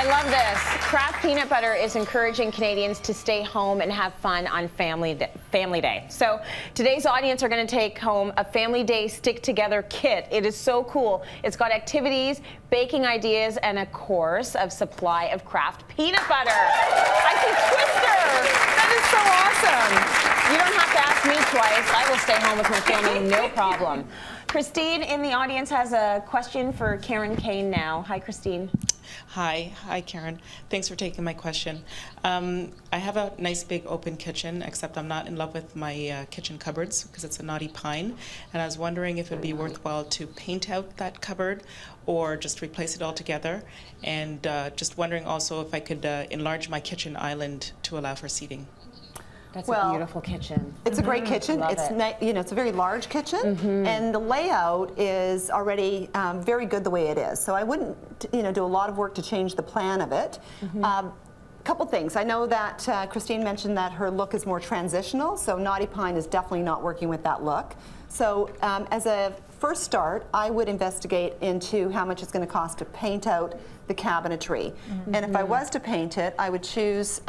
I love this. Kraft Peanut Butter is encouraging Canadians to stay home and have fun on Family Day. So today's audience are going to take home a Family Day stick-together kit. It is so cool. It's got activities, baking ideas, and a course of supply of Kraft Peanut Butter. I can Twister. That is so awesome. You don't have to ask me twice. I will stay home with my family, no problem. Christine in the audience has a question for Karen Kayne now. Hi, Christine. Hi, Karen. Thanks for taking my question. I have a nice big open kitchen, except I'm not in love with my kitchen cupboards because it's a knotty pine. And I was wondering if it would be worthwhile to paint out that cupboard or just replace it altogether. And just wondering also if I could enlarge my kitchen island to allow for seating. That's a beautiful kitchen. It's a great kitchen. It's it's a very large kitchen, and the layout is already very good the way it is. So I wouldn't do a lot of work to change the plan of it. Couple things. I know that Christine mentioned that her look is more transitional, so knotty pine is definitely not working with that look. So as a first start, I would investigate into how much it's going to cost to paint out the cabinetry. And if I was to paint it, I would choose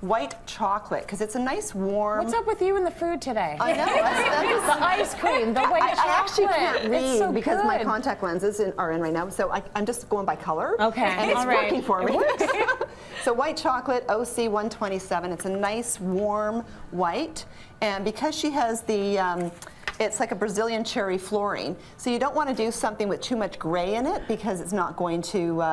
white chocolate, because it's a nice warm... What's up with you and the food today? I know. The ice cream, the white chocolate. I actually can't read so because good. my contact lenses are in right now, so I'm just going by color. Okay. And it's working for me. It works. So white chocolate, OC 127. It's a nice warm white, and because she has the it's like a Brazilian cherry flooring, so you don't want to do something with too much gray in it because it's not going to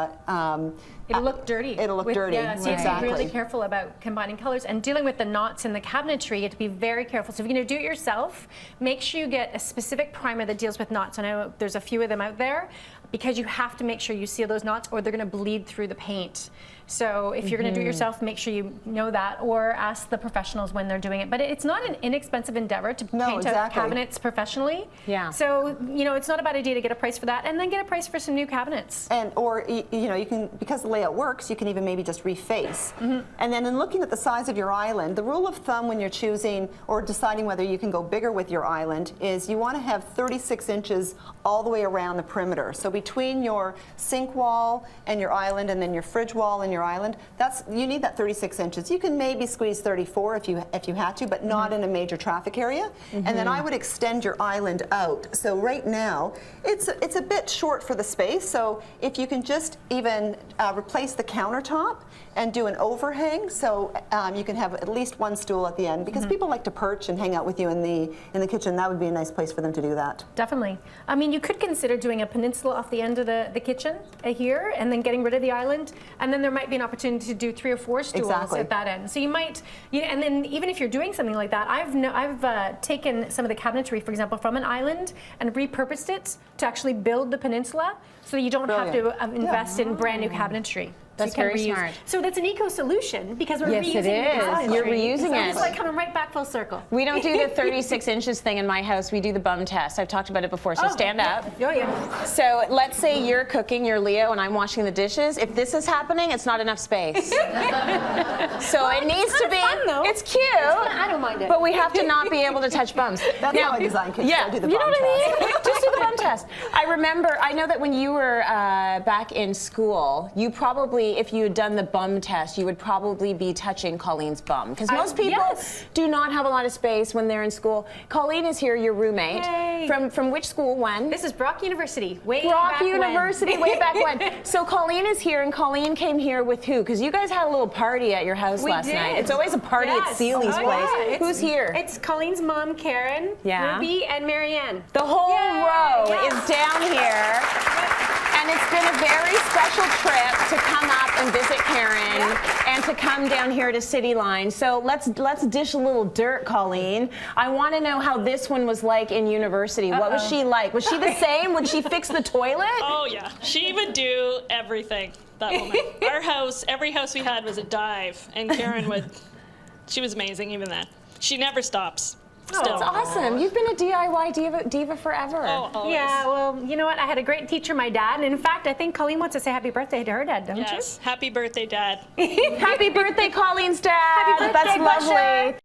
it'll look dirty. It'll look dirty. Yeah, so you have to be exactly. really careful about combining colors and dealing with the knots in the cabinetry. You have to be very careful. So if you're going to do it yourself, make sure you get a specific primer that deals with knots. I know there's a few of them out there, because you have to make sure you seal those knots or they're going to bleed through the paint. So if you're going to do it yourself, make sure you know that, or ask the professionals when they're doing it. But it's not an inexpensive endeavor to paint out cabinets professionally. Yeah. So it's not a bad idea to get a price for that, and then get a price for some new cabinets. And or you can, because the layout works, you can even maybe just reface. And then in looking at the size of your island, the rule of thumb when you're choosing or deciding whether you can go bigger with your island is you want to have 36 inches all the way around the perimeter. So between your sink wall and your island, and then your fridge wall and your island, you need that 36 inches. You can maybe squeeze 34 if you had to, but not in a major traffic area. And then I would extend your island out. So right now it's a bit short for the space. So if you can just even replace the countertop and do an overhang, so you can have at least one stool at the end, because people like to perch and hang out with you in the kitchen. That would be a nice place for them to do that. Definitely. I mean, you could consider doing a peninsula off the end of the kitchen here, and then getting rid of the island, and then there might be an opportunity to do 3 or 4 stools at that end. So you might, and then even if you're doing something like that, I've taken some of the cabinetry, for example, from an island and repurposed it to actually build the peninsula, so that you don't have to invest in brand new cabinetry. That's very smart. So that's an eco solution, because we're reusing it is. You're reusing it. It's like coming right back full circle. We don't do the 36 inches thing in my house. We do the bum test. I've talked about it before, so stand up. Oh, yeah. So let's say you're cooking, you're Leo, and I'm washing the dishes. If this is happening, it's not enough space. So it needs to be, it's cute. I don't mind it. But we have to not be able to touch bums. That's how I design kitchens. Yeah, I do the you know bum what I mean? test. Just do the bum test. I know that when you were back in school, you probably, if you had done the bum test, you would probably be touching Colleen's bum, because most people do not have a lot of space when they're in school. Colleen is here, your roommate. Yay. From which school? When? This is Brock University. Way back when. So Colleen is here, and Colleen came here with who? Because you guys had a little party at your house last night. It's always a party at Seeley's place. Yeah. Who's here? It's Colleen's mom, Karen, Ruby, and Marianne. The whole row is down here. And it's been a very special trip to come up and visit Karen and to come down here to City Line. So let's dish a little dirt, Colleen. I want to know how this one was like in university. What was she like? Was she the same? Would she fix the toilet? Oh yeah, she would do everything. That woman. Our house, every house we had was a dive, and Karen she was amazing even then. She never stops. Oh, that's awesome. You've been a DIY diva forever. Oh, always. Yeah, well, you know what? I had a great teacher, my dad. And in fact, I think Colleen wants to say happy birthday to her dad, don't you? Yes. Happy birthday, Dad. Happy birthday, Colleen's dad. Happy birthday, That's lovely. Basha.